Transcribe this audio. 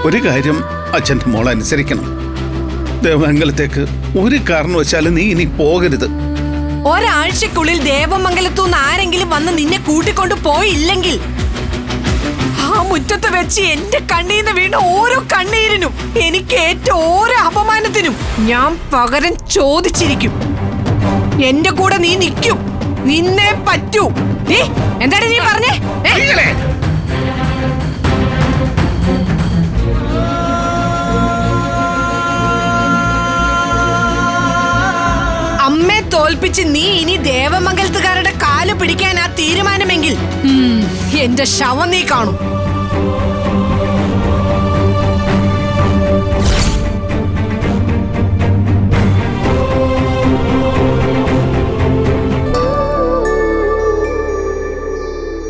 ഒരു കാര്യം അച്ഛൻ്റെ മോൾ അനുസരിക്കണം. ദേവമംഗലത്തേക്ക് ഒരു കാരണവശാലും നീ ഇനി പോകരുത്. ഒരാഴ്ചക്കുള്ളിൽ ദേവമംഗലത്തുനിന്ന് ആരെങ്കിലും വന്ന് നിന്നെ കൂട്ടിക്കൊണ്ട് പോയില്ലെങ്കിൽ ആ മുറ്റത്ത് വെച്ച് എന്റെ കണ്ണീന്ന് വീണ ഓരോ കണ്ണീരിനും എനിക്ക് ഏറ്റ ഓരോ അപമാനത്തിനും ഞാൻ പകരം ചോദിച്ചിരിക്കും. എന്റെ കൂടെ നീ നിൽക്കും, നിന്നെ പറ്റൂ. എന്താണ് നീ പറഞ്ഞേ? അമ്മയെ തോൽപ്പിച്ച് നീ ഇനി ദേവമംഗലത്തുകാരുടെ കാല് പിടിക്കാൻ ആ തീരുമാനമെങ്കിൽ എന്റെ ശവം നീ കാണും.